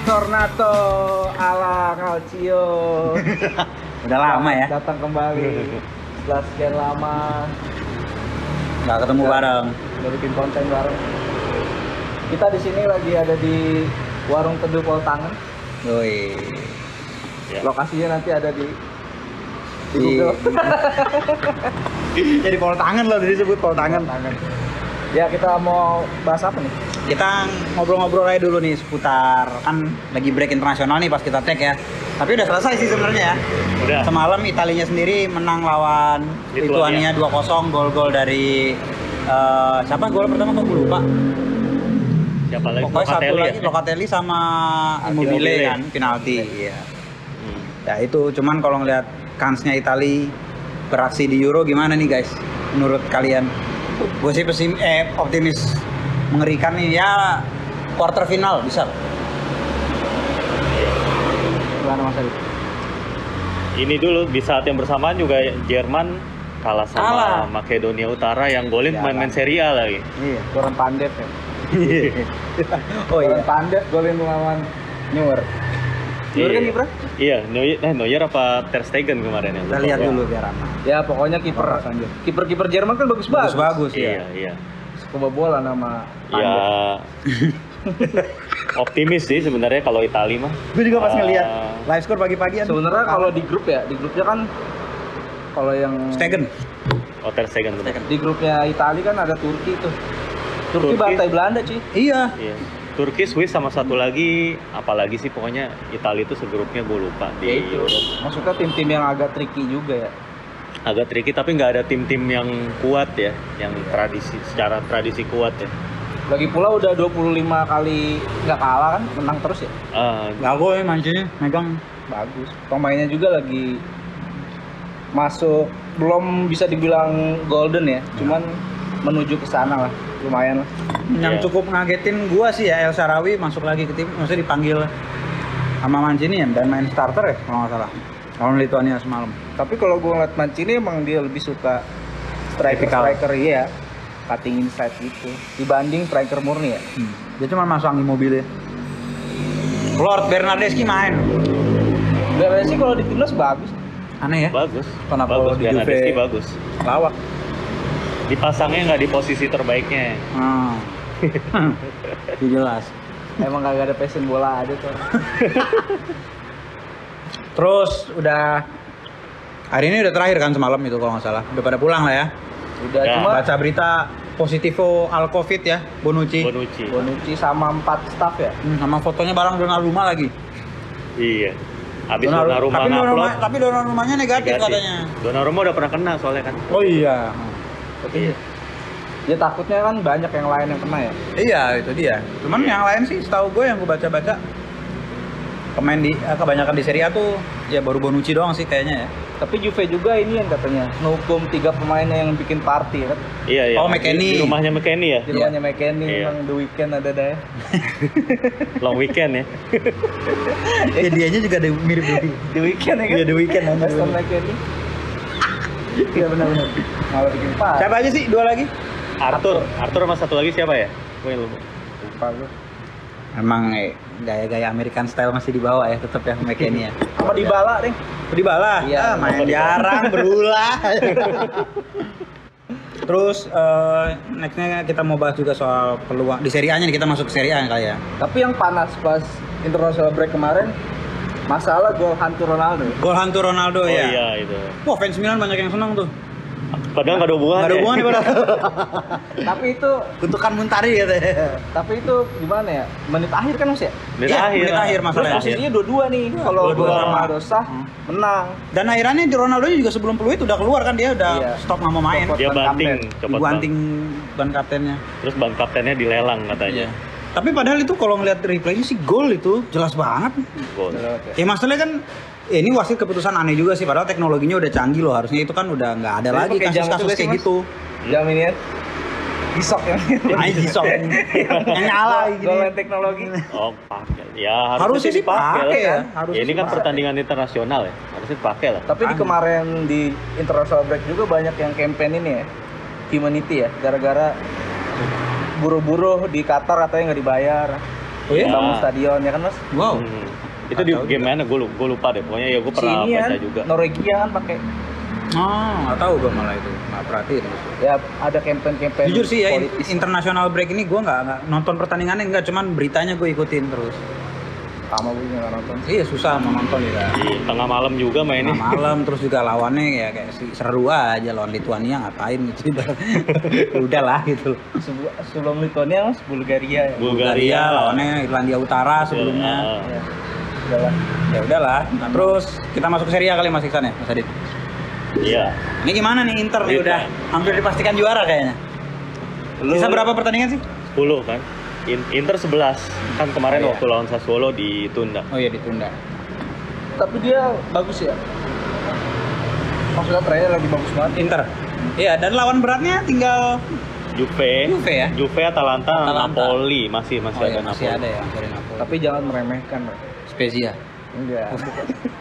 Tornado ala Calcio. Udah lama ya. Datang kembali setelah sekian lama Nggak ketemu bareng. udah bikin konten bareng. Kita di sini lagi ada di Warung Teduh Poltangan. Yoi. Ya. Lokasinya nanti ada di Di- Google. Jadi pol tangan loh, disebut pol tangan. Ya, kita mau bahas apa nih? Kita ngobrol-ngobrol aja dulu nih seputar, kan lagi break internasional nih pas kita tag ya. Tapi udah selesai sih sebenarnya ya. Udah. Semalam Italinya sendiri menang lawan Lituania. Lituania 2-0, gol-gol dari siapa gol pertama kok gue lupa. Siapa lagi? Pokoknya satu Locatelli lagi Locatelli sama Immobile Immobile. kan, penalti. Iya. Hmm. Ya itu cuman kalau ngeliat kansnya Itali beraksi di Euro gimana nih guys? Menurut kalian? Gue sih optimis mengerikan nih ya, quarter final bisa. Gimana Mas Adi? Ini dulu di saat yang bersamaan juga Jerman kalah sama Kalah. Makedonia Utara yang golin Ya, pemain-pemain Serie A lagi. Iya, Goran Pandev ya. Oh Goran iya. Pandev golin lawan Neuer. Neuer kan kiper? Iya, Neuer apa Ter Stegen kemarin ya? Kita lihat dulu biar aman. Ya, pokoknya kiper Lepas lanjut. kiper Jerman kan bagus-bagus. Bagus Iya, ya. iya. Kebobolan sama Ya Pandev. optimis sih sebenarnya kalau Itali mah. Gue juga pas Ah. ngeliat live score pagi-pagian. Sebenarnya kalau di grup ya, di grupnya kan kalau yang Stegen. Oh, Ter Stegen benar. di grupnya Italia kan ada Turki tuh. Turki Turki. bantai Belanda cuy. Iya. Iya. Turki, Swiss sama satu lagi, apalagi sih pokoknya Italia itu segrupnya gue lupa Ya di itu. Euro. Maksudnya tim-tim yang agak tricky juga ya. Agak tricky tapi nggak ada tim-tim yang kuat ya, yang secara tradisi kuat ya. Lagi pula udah 25 kali nggak kalah kan, menang terus ya. Gago ya mancingnya, megang. Bagus. Pemainnya juga lagi masuk, belum bisa dibilang golden ya, cuman menuju ke sana lah, lumayan lah. Yang Iya. cukup ngagetin gua sih ya El Shaarawy masuk lagi ke tim, maksudnya dipanggil sama Mancini ya dan main starter ya kalau nggak salah. Lawan Lituania semalam. Tapi kalau gue ngeliat Mancini emang dia lebih suka Tipikal. striker iya, cutting inside gitu, dibanding striker murni ya. Dia cuma masang Immobile. Lord Bernardeschi main. Sebenarnya sih kalau di timnas bagus, Aneh ya? Bagus. Kenapa bagus, kalau di Bernardeschi Juve? bagus. Lawak. Dipasangnya nggak di posisi terbaiknya. Hmm. Itu jelas. emang kagak ada passion bola aja tuh. Terus udah hari ini udah terakhir kan semalam itu kalau nggak salah. Udah pada pulang lah ya. Udah Ya. cuma Baca berita positivo al covid ya, Bonucci. Bonucci sama 4 staff ya. Sama fotonya bareng Donnarumma lagi. Iya. Habis Donnarumma tapi ngupload. tapi Donnarumma-nya negatif negatif. katanya. Donnarumma udah pernah kena soalnya kan. Oh iya. Iya. Ya takutnya kan banyak yang lain yang kena ya. Iya itu dia. Cuman yang lain sih setahu gue yang gue baca-baca pemain di kebanyakan di Serie A tuh ya baru Bonucci doang sih kayaknya ya. Tapi Juve juga ini yang katanya ngehukum 3 pemainnya yang bikin party kan. Iya, iya. Oh, McKennie. Di rumahnya McKennie ya. Di rumahnya McKennie Iya. yang The Weeknd ada deh. Long weekend ya. Ya dianya juga ada mirip The Weeknd ya kan? Iya, The Weeknd aja. Weston McKennie. Iya benar-benar. Malah bikin party. Siapa aja sih? Dua lagi? Arthur sama satu lagi siapa ya? Gue lupa. Lupa gue. Emang gaya-gaya American style masih dibawa ya tetap ya McKennie ya. Sama Dybala deh. Dybala, Iya, main Dybala. jarang berulah. Terus nextnya kita mau bahas juga soal peluang di Serie A-nya nih, kita masuk ke Serie A kali ya. Tapi yang panas pas international break kemarin masalah gol hantu Ronaldo. Gol hantu Ronaldo Oh ya. iya itu. Wah fans Milan banyak yang senang tuh. Padahal nggak ada hubungan. Gak ada hubungan nih padahal. Tapi itu Kutukan Muntari katanya. gimana ya? Menit akhir kan Mas ya? Menit Iya, akhir. menit akhir Terus masalahnya. posisinya dua-dua nih. Kalau Dua-dua gol sama. Ronaldo sah, menang. Dan akhirnya di Ronaldo juga sebelum peluit udah keluar kan, dia udah Iya. stop nggak mau main. Copot. Dia Ban banting, kapten. copot ban. Dibanting ban kaptennya. Terus ban kaptennya dilelang katanya. Tapi padahal itu kalau ngeliat replaynya sih gol itu jelas banget. Gol. Ya masalahnya kan ini wasit keputusan aneh juga sih, padahal teknologinya udah canggih loh, harusnya itu kan udah nggak ada Jadi lagi pakai jam kasus-kasus itu kayak Mas? gitu. Jam ini ya. Gisok yang Main disok yang nyala gini. Gol teknologi. Oh, pakai. Ya Harusnya sih dipakai pakai lah. ya, Ya, harusnya ini sih kan pakai. pertandingan internasional ya. Harusnya dipakai lah. Tapi di kemarin di international break juga banyak yang campaign ini ya. Humanity ya, gara-gara buruh-buruh di Qatar katanya nggak dibayar. Oh iya? Bangun stadion ya kan Mas? Wow. Itu di Tahu game mana? Gue lupa deh. Pokoknya ya gue pernah Sini baca kan, juga. Norwegia kan pakai. Oh, nggak tahu gue malah itu. Nggak perhatiin. Ya ada campaign-campaign Jujur sih ya, politis. international break ini gue nggak nonton pertandingannya, nggak, cuman beritanya gue ikutin terus. Sama gue nggak nonton. Iya susah mau nonton ya. Di tengah malam juga mainnya. Tengah malam terus juga lawannya ya kayak seru aja, lawan Lituania ngapain gitu. Udahlah gitu. Sebelum Lituania Mas, Bulgaria ya. Bulgaria lawannya Irlandia Utara sebelumnya. Ya, udahlah. Ya udahlah. Nah, terus kita masuk ke Serie A kali Mas Iksan ya, Mas Adit. Iya. Ini gimana nih Inter nih, Inter. udah hampir dipastikan juara kayaknya. Bisa berapa pertandingan sih? 10 kan. Inter 11 kan kemarin Oh, iya. waktu lawan Sassuolo ditunda. Oh iya ditunda. Tapi dia bagus ya. Maksudnya trennya lagi bagus banget. Inter. Iya, dan lawan beratnya tinggal Juve ya. Juve, Atalanta, Atalanta. Napoli masih Oh ada iya, Napoli. masih ada ya, dari Napoli. Tapi jangan meremehkan, Pak. Spezia. Enggak.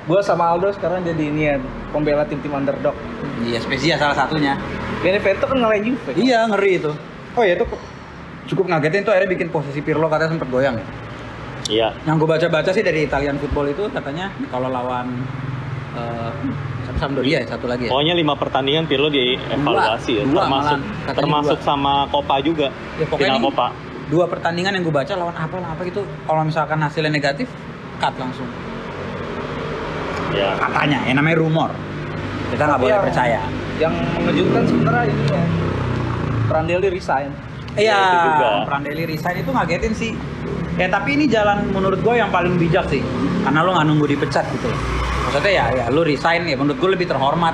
Gua sama Aldo sekarang jadi ini ya, pembela tim-tim underdog. Iya, Spezia salah satunya. Benevento kan ngalahin Juve. Iya, ngeri itu. Oh iya, itu cukup ngagetin tuh, akhirnya bikin posisi Pirlo katanya sempat goyang. Iya. Yang gue baca-baca sih dari Italian football itu katanya kalau lawan Sampdoria ya, satu lagi ya. Pokoknya 5 pertandingan Pirlo dievaluasi ya, Dua termasuk malah, katanya termasuk dua. sama Copa juga. Ya, pokoknya Final ini Copa. 2 pertandingan yang gue baca lawan apa gitu, kalau misalkan hasilnya negatif, cut langsung. Ya. Katanya, yang namanya rumor. Kita nggak Tapi boleh yang- percaya. Yang mengejutkan sebenarnya ini ya. Prandelli resign. Iya, itu juga. Prandelli resign itu ngagetin sih. Ya tapi ini jalan menurut gue yang paling bijak sih. Karena lo nggak nunggu dipecat gitu loh. Maksudnya ya lo resign ya menurut gue lebih terhormat.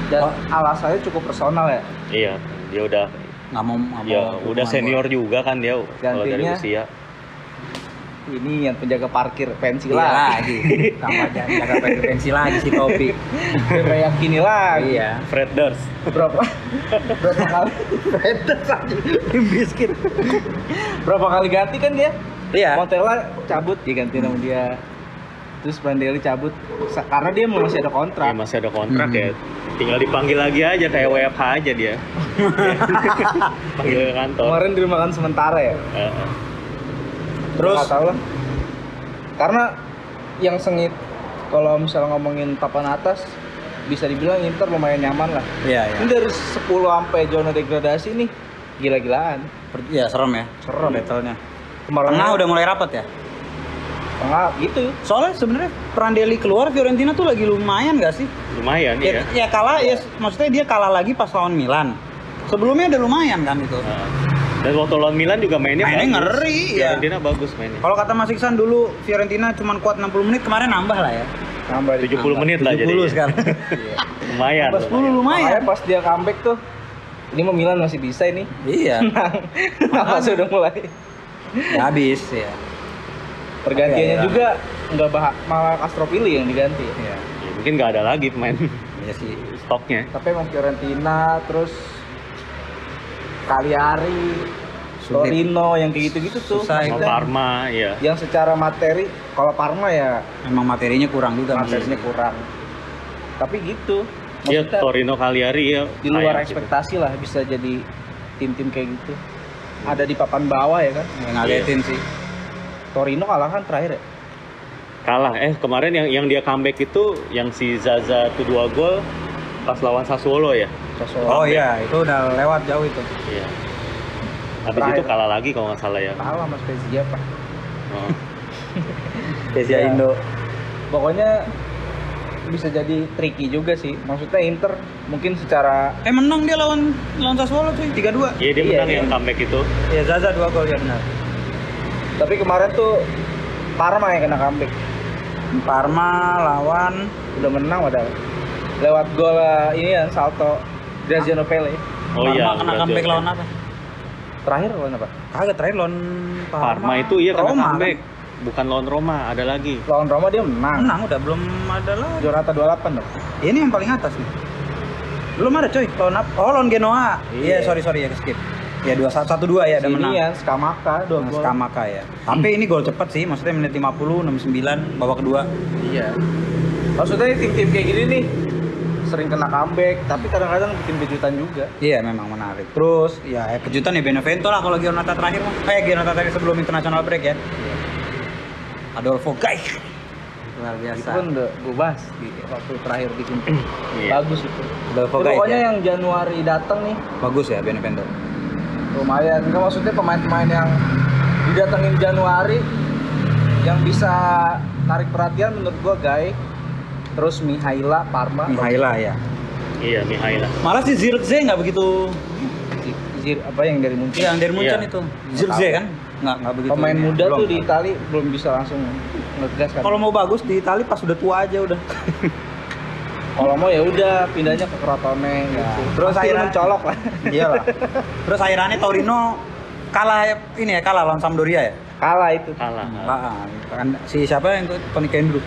Dan Oh. alasannya cukup personal ya. Iya, dia udah Nggak mau ya udah hubungan senior gua. juga kan dia kalau dari Gantinya usia. Ini yang penjaga parkir pensi Iya lah. lagi. Tambah jaga pensi lagi si Topi. Meyakini lagi. Iya. Fred Durst. Berapa kali Biskuit. berapa kali ganti kan dia? Iya. Montella cabut diganti sama dia. Terus Prandelli cabut karena dia masih ada kontrak. Ya, masih ada kontrak ya. Tinggal dipanggil lagi aja kayak WFH aja dia. Panggil ke kantor. Kemarin dirumahkan sementara ya. Terus Nggak tahu lah. Karena yang sengit kalau misalnya ngomongin papan atas bisa dibilang Inter lumayan nyaman lah. iya Ini dari 10 sampai zona degradasi nih gila-gilaan. ya serem ya. Serem. Battle-nya. Kemarin Tengah udah mulai rapat ya. tengah gitu. Soalnya sebenarnya Prandelli keluar, Fiorentina tuh lagi lumayan gak sih? Lumayan Ya, ya. ya kalah ya, maksudnya dia kalah lagi pas lawan Milan. Sebelumnya udah lumayan kan itu. Dan waktu lawan Milan juga mainnya Mainnya bagus. ngeri, ya. Fiorentina bagus mainnya. Kalau kata Mas Iksan dulu Fiorentina cuma kuat 60 menit, kemarin nambah lah ya. Nambah 70 menit lah 70 jadi. sekarang. Lumayan. Pas 10 lumayan. Makanya pas dia comeback tuh ini mau Milan masih bisa ini. Iya. Kenapa sih udah mulai? Ya habis ya. Pergantiannya Iya, iya. juga nggak malah Castropilli yang diganti. Iya. Ya, mungkin nggak ada lagi pemain Iya sih. stoknya. Tapi emang Fiorentina terus Cagliari, Sulit. Torino yang kayak gitu-gitu tuh. Susah, Sama Maksudnya Parma ya. yang secara materi, kalau Parma ya Memang materinya kurang juga. materinya kurang. Tapi gitu. Iya, Maksudnya Torino Cagliari ya. di luar sayang gitu. ekspektasi lah bisa jadi tim-tim kayak gitu. Ada di papan bawah ya kan. Ya, ngagetin sih. Torino kalah kan terakhir ya. Kalah. Kemarin yang dia comeback itu yang si Zaza tuh 2 gol pas lawan Sassuolo ya. Sassuolo. Oh iya, itu udah lewat jauh itu. Iya. Habis Terakhir. itu kalah lagi kalau nggak salah ya. Kalah sama Spezia Pak. Oh. Spezia Ya. Indo. Pokoknya bisa jadi tricky juga sih. Maksudnya Inter mungkin secara Menang dia lawan Sassuolo cuy, 3-2. Iya dia Iya, menang iya. yang comeback itu. Ya Zaza 2 gol ya benar. tapi kemarin tuh Parma yang kena comeback. Parma lawan Udah menang padahal. Lewat gol ini kan salto Graziano Pelle. Oh Parma iya. kena berarti comeback oke. lawan apa? Terakhir lawan apa? Kagak terakhir lawan Parma itu iya kena Roma, comeback. Bukan lawan Roma, ada lagi. Lawan Roma dia kan? menang. Menang udah belum ada lagi. Jorata 28 dong. Ini yang paling atas nih. Belum ada coy. Lawan apa? Oh lawan Genoa. Iya Iya. sorry ya skip. Ya 2-1-2 ya udah menang. Ini ya Skamaka 2 gol. Skamaka ya. Tapi ini gol cepet sih, maksudnya menit 50, 69 babak kedua. Iya. Maksudnya tim-tim kayak gini nih sering kena comeback, tapi kadang-kadang bikin kejutan juga. Iya memang menarik. Terus ya kejutan ya Benevento lah kalau Giornata terakhir mah. Giornata terakhir sebelum international break ya. Adolfo Gaich. Luar Itu biasa. kan udah gue bahas di waktu terakhir di Kunti. Iya. Bagus itu. Adolfo Tapi Gaich. pokoknya Ya. yang Januari datang nih Bagus ya Benevento. lumayan. Enggak, maksudnya pemain-pemain yang didatengin Januari yang bisa tarik perhatian menurut gua Gaich, terus Mihaila Parma. Mihaila ya. Iya, Mihaila. Malah si Zirkzee nggak begitu. Apa yang dari Munchen? Yang dari Munchen Iya. itu. Zirkzee kan? Nggak begitu. Pemain ini ya. muda Belum. tuh di Itali belum bisa langsung ngegas kan. Kalau mau bagus di Itali pas udah tua aja udah. Kalau mau ya udah pindahnya ke Crotone gitu. Terus Pasti akhirnya- mencolok lah. Iyalah. Terus akhirannya Torino kalah lawan Sampdoria ya. Kalah itu. Kalah. Kan si siapa yang itu Tony Kendru.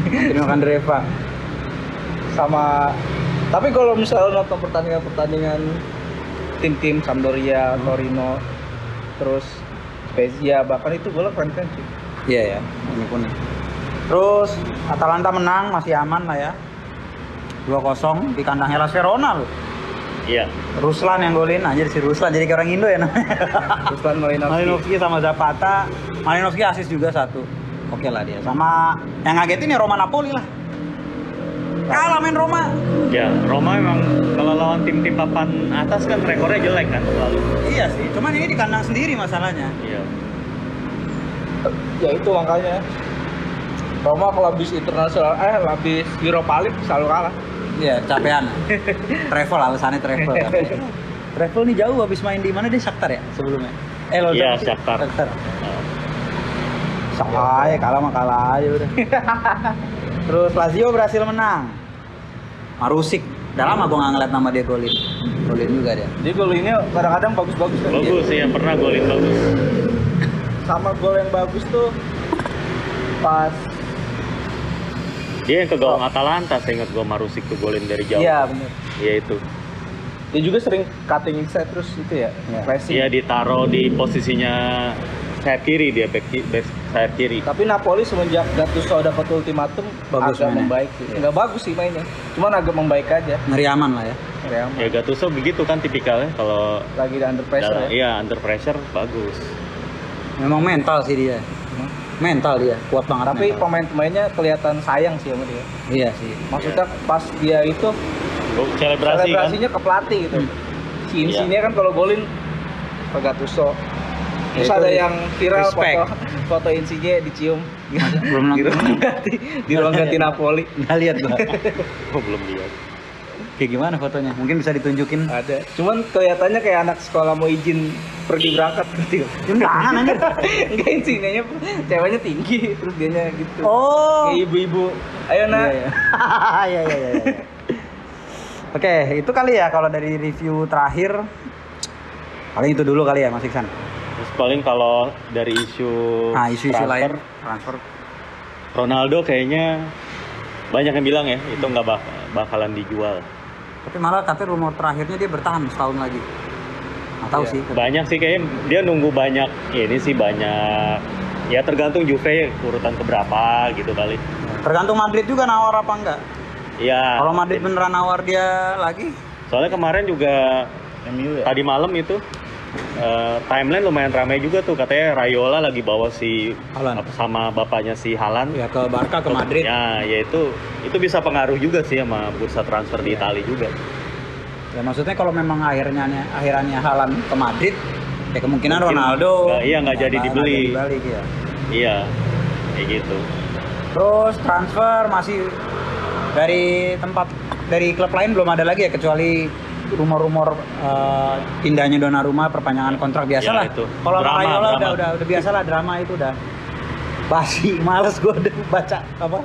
Tino Kandreva. Sama tapi kalau misalnya nonton pertandingan tim-tim Sampdoria, Torino, terus Spezia, bahkan itu golnya keren-keren sih. Iya ya, unik-unik. Terus Atalanta menang, masih aman lah ya. 2-0 di kandang Hellas Verona loh. Iya. Ruslan yang golin, anjir si Ruslan jadi kayak orang Indo ya namanya. Ruslan Malinovsky. Malinovsky sama Zapata. Malinovsky asis juga satu. Oke lah dia. Sama yang ngagetin ya Roma Napoli lah. Kalah main Roma. Ya, Roma memang kalau lawan tim-tim papan atas kan rekornya jelek kan selalu. Iya sih, cuman ini di kandang sendiri masalahnya. Iya. Ya itu makanya Roma kalau habis internasional habis Europa League selalu kalah. Iya, capean. Travel alasannya travel. Travel nih jauh habis main di mana dia Shakhtar ya sebelumnya? Iya, Shakhtar. Salah ya, kalah mah kalah aja udah. Terus Lazio berhasil menang. Marusik. Udah lama gua nggak ngeliat nama dia golin. Golin juga dia. Jadi gol ini kadang-kadang bagus-bagus kan. Bagus sih, yang pernah golin bagus. Sama gol yang bagus tuh pas Dia yang ke gawang Atalanta, saya ingat gua Marusik tuh golin dari jauh. iya bener. Iya itu. Dia juga sering cutting inside terus itu ya. Iya. Pressing. Iya, ditaruh di posisinya sayap kiri, dia back sayap kiri. Tapi Napoli semenjak Gattuso dapat ultimatum Bagus agak mainnya. membaik sih. Enggak bagus sih mainnya. Cuman agak membaik aja. Ngeri aman lah ya. Real Ya Gattuso begitu kan tipikalnya kalau lagi under pressure ya. iya under pressure bagus. Memang mental sih dia. Mental dia, kuat banget. Tapi mental. pemain-pemainnya kelihatan sayang sih sama dia. Iya sih. Maksudnya pas dia itu Oh, selebrasi kan. selebrasinya ke pelatih gitu. Si Insigne kan kalau golin ke Gattuso. Terus Ya, itu ada yang viral respect. foto Insigne dicium Belum di ruang ganti di ruang ganti Napoli. Nggak lihat gua. Oh, belum lihat. Kayak gimana fotonya? Mungkin bisa ditunjukin. Ada. Cuman kelihatannya kayak anak sekolah mau izin pergi berangkat gitu. Cium tangan anjir. Enggak, Insigne-nya ceweknya tinggi terus dianya gitu. Oh. Kayak ibu-ibu. Ayo nak. Iya iya iya. Oke, itu kali ya kalau dari review terakhir. Paling itu dulu kali ya Mas Iksan. Terus paling kalau dari isu Nah, isu-isu transfer, lain transfer. Ronaldo kayaknya banyak yang bilang ya itu nggak bakalan dijual. Tapi malah katanya rumor terakhirnya dia bertahan setahun lagi. Nggak tahu Iya. sih. Banyak sih kayaknya dia nunggu banyak. Ini sih banyak. Ya tergantung Juve urutan keberapa gitu kali. Tergantung Madrid juga nawar apa enggak. Ya. Kalau Madrid beneran nawar dia lagi, Soalnya kemarin juga MU ya. tadi malam itu timeline lumayan ramai juga tuh katanya Raiola lagi bawa si Haaland. sama bapaknya si Haaland ya ke Barca ke Madrid. Ya itu bisa pengaruh juga sih sama bursa transfer di Italia juga. Ya maksudnya kalau memang akhirannya Haaland ke Madrid, ya kemungkinan Mungkin Ronaldo nggak jadi dibeli. balik ya. Iya, kayak gitu. Terus transfer masih dari klub lain belum ada lagi ya kecuali rumor-rumur pindahnya Donnarumma, perpanjangan kontrak biasa Ya, lah. itu. Kalau Drama, Raiola drama. udah biasa lah drama itu udah basi, males gue udah baca apa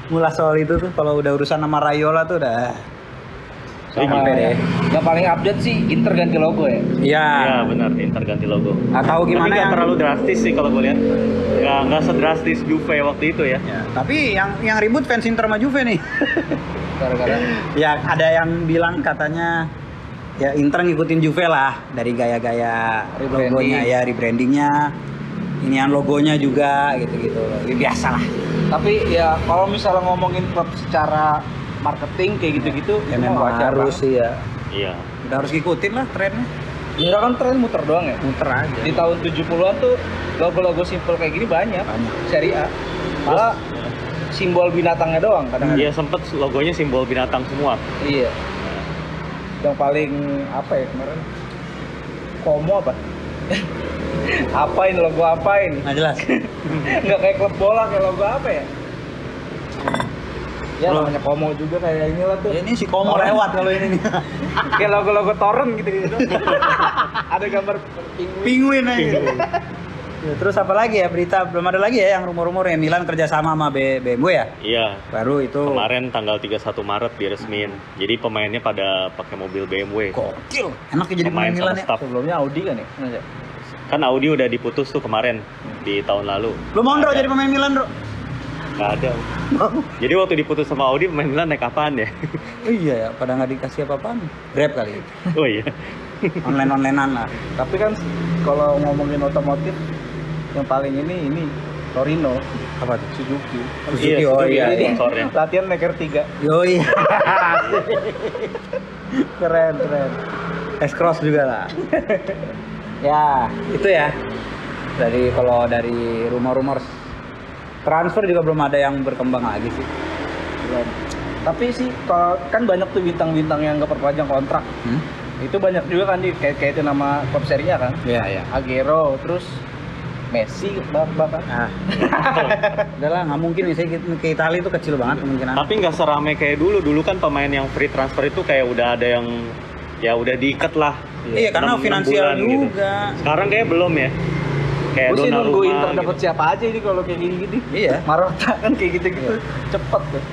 ngulas soal itu tuh. Kalau udah urusan sama Raiola tuh udah Sama deh. Yang paling update sih Inter ganti logo ya. Iya. Iya benar, Inter ganti logo. Atau Tapi gimana nggak yang terlalu drastis sih kalau gue lihat. Nggak sedrastis Juve waktu itu ya. Ya, tapi yang ribut fans Inter sama Juve nih. Gara-gara Ya ada yang bilang katanya ya Inter ngikutin Juve lah dari gaya-gaya Rebranding. logonya ya, rebrandingnya, inian logonya juga gitu-gitu. Ya, biasa lah. tapi ya kalau misalnya ngomongin klub secara marketing kayak gitu-gitu Ya itu memang wajar harus banget. sih ya. Iya. Udah harus ngikutin lah trennya. Ya kan tren muter doang ya. Muter aja. Di tahun 70-an tuh logo-logo simple kayak gini banyak. Banyak. Serie A. Malah simbol binatangnya doang kadang-kadang. Iya sempet logonya simbol binatang semua. Iya. Yang paling apa ya kemarin? Komo apa? Apain logo apain? Nggak jelas. Nggak kayak klub bola, kayak logo apa ya? Ya Loh. namanya Komo juga kayak inilah tuh. Ya, ini si Komo lewat kalau ini nih. Kayak logo-logo torrent gitu. Ada gambar Penguin aja. Ya, terus apa lagi ya berita? Belum ada lagi ya yang rumor-rumor ya Milan kerjasama sama BMW ya? Iya. Baru itu. Kemarin tanggal 31 Maret diresmin. Jadi pemainnya pada pakai mobil BMW. Gokil. Enak ya jadi Pemain pemain Milan sama ya. staff. sebelumnya Audi kan ya? Nggak. Kan Audi udah diputus tuh kemarin di tahun lalu. Lu mau Ndro Nggak jadi pemain Milan, Ndro? Nggak ada. Jadi waktu diputus sama Audi pemain Milan naik apaan ya? Iya ya, pada nggak dikasih apa-apaan. Grab kali. Oh iya. Online-onlinean lah. Tapi kan kalau ngomongin otomotif yang paling ini Torino, Apa tuh? Suzuki. Suzuki, oh Suzuki iya, ya, iya. sponsornya. Latihan Maker 3. Yoi. Keren. S-Cross juga lah. Ya, itu ya. Dari rumor-rumor transfer juga belum ada yang berkembang lagi sih. Belum. Tapi sih kalau kan banyak tuh bintang-bintang yang nggak perpanjang kontrak. Itu banyak juga kan kayak itu nama klub Serie A kan. Iya. Agüero, terus Messi bahkan. Ah. Udahlah, nggak mungkin nih. Saya ke Italia itu kecil banget kemungkinan. Tapi nggak serame kayak dulu. Dulu kan pemain yang free transfer itu kayak udah ada yang ya udah diikat lah. Iya, karena 6 finansial bulan gitu. juga. Sekarang kayak belum ya. Kayak Gue sih nunggu Donnarumma Inter gitu. dapat siapa aja ini kalau kayak gini-gini. Iya. Marotta kan kayak gitu-gitu. Cepet tuh.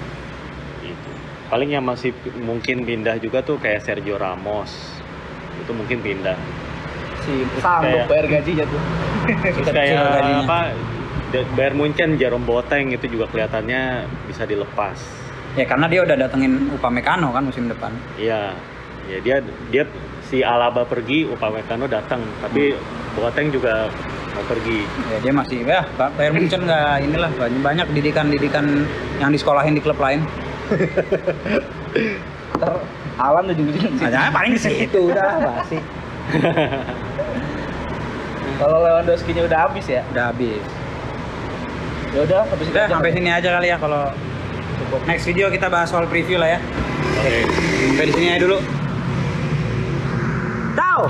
Gitu. Paling yang masih mungkin pindah juga tuh kayak Sergio Ramos. Itu mungkin pindah. Si sanggup Kayak- bayar gajinya tuh. Terus Kecil kayak gajinya. apa? Bayern Munchen Jerome Boateng itu juga kelihatannya bisa dilepas. Ya karena dia udah datengin Upamecano kan musim depan. Iya. Ya dia si Alaba pergi, Upamecano datang, tapi Boateng juga mau pergi. Ya dia masih ya Bayern Munchen nggak inilah banyak didikan yang disekolahin di klub lain. Ntar Alan ujung-ujungnya sih. Nah, paling di situ udah pasti. Kalau Lewandowski-nya udah habis ya. Udah habis. Ya udah habis itu Udah aja. sampai sini aja kali ya kalau next video kita bahas soal preview lah ya. Oke. Sampai di sini aja dulu. Ciao.